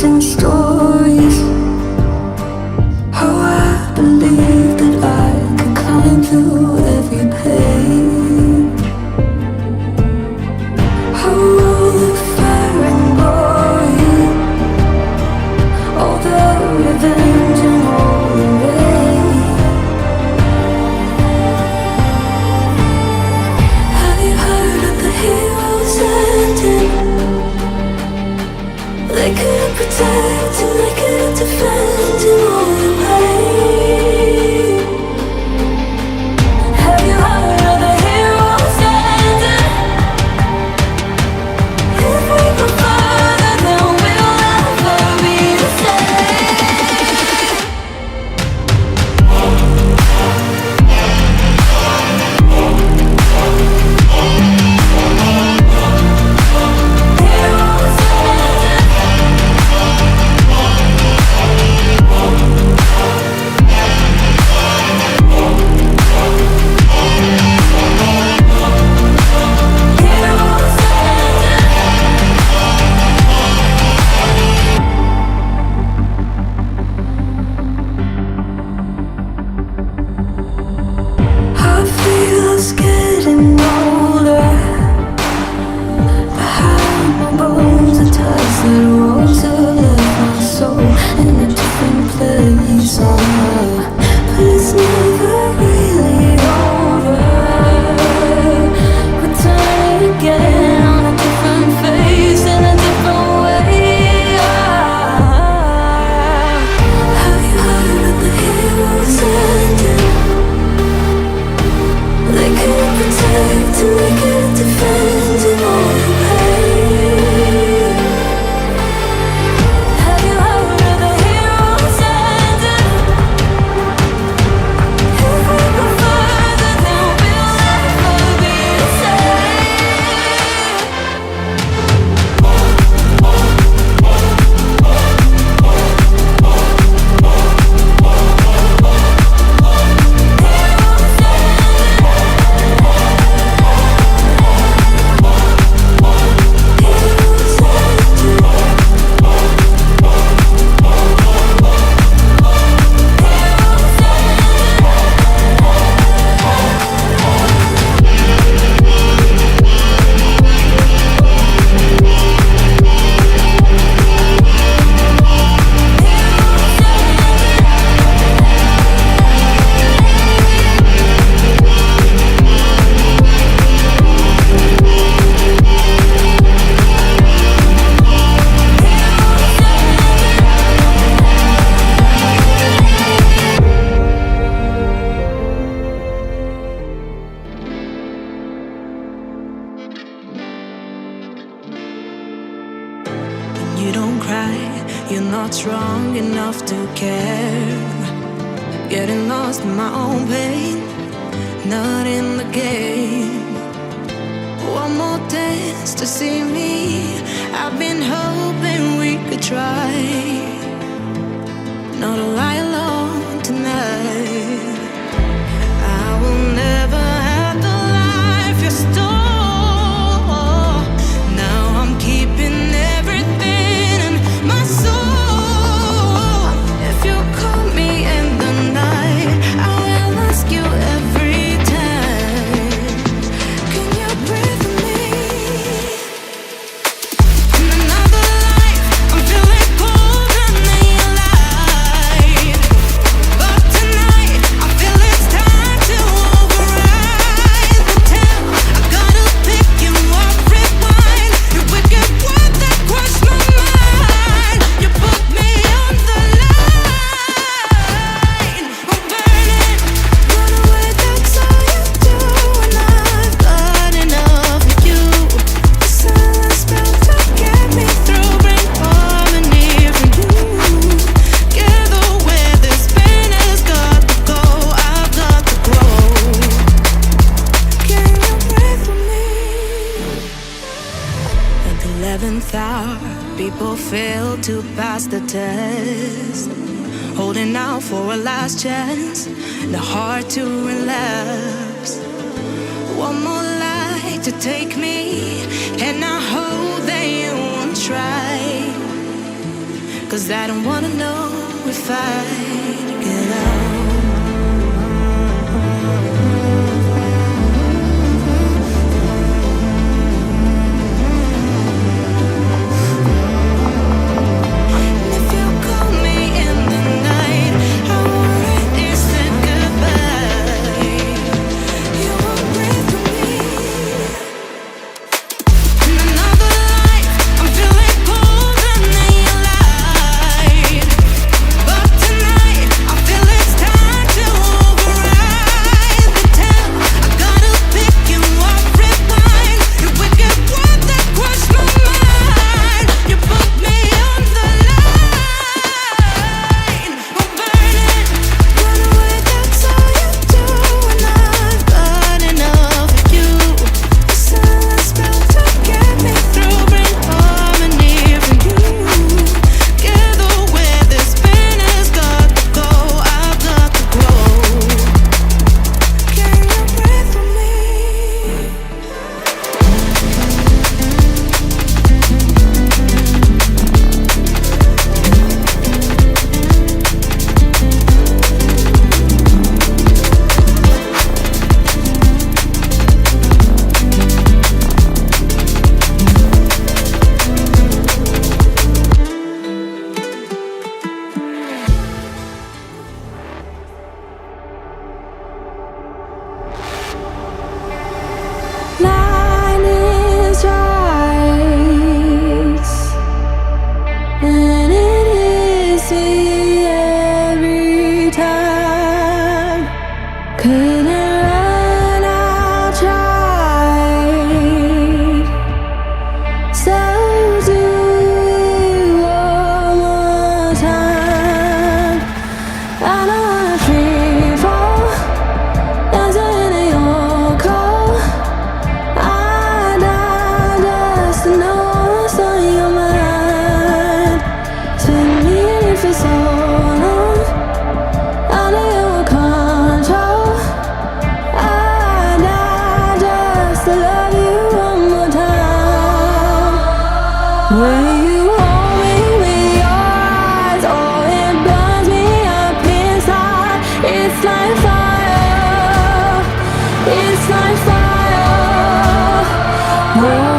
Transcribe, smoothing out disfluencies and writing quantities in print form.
amazing stories. How I believed that I could climb through every page. How all the fire and glory, all the revenge and all the rage. Have you heard of the heroes ending? They couldn't protect and they couldn't defend in all the pain. Have you heard of the heroes ending? If we go further, then we'll never be the same. Heroes I feel us getting older. Behind my bones, a tassered rose left my soul in a different place. But it's never really over. Return again on a different face in a different way. Have you heard of the heroes ending? They couldn't protect and they couldn't defend in all the pain. Have you heard of the heroes ending? If we go further, then we'll never be the same. You don't cry, you're not strong enough to care. Getting lost in my own pain, not in the game. One more dance to see me. I've been hoping we could try not to lie alone tonight. I will never have the life you stole. Now I'm keeping everything in my soul. If you call me in the night, I will ask you every time, can you breathe with me? In another life, I'm feeling colder than your light. But tonight, I feel it's time to override the tale. I gotta pick you up, rewind. Your wicked word that crushed my mind. You put me on the line. I'm burning, run away, that's all you do. And I've got enough of you. The silence spell to get me through, bring harmony for you. Together where this pain has got to go, I've got to grow. Can you breathe with me? At the 11th hour, people fail to pass the test, holding out for a last chance, the heart to relapse. One more light to take me, and I hope that you won't try. 'cause I don't wanna know if I get out. It's like fire.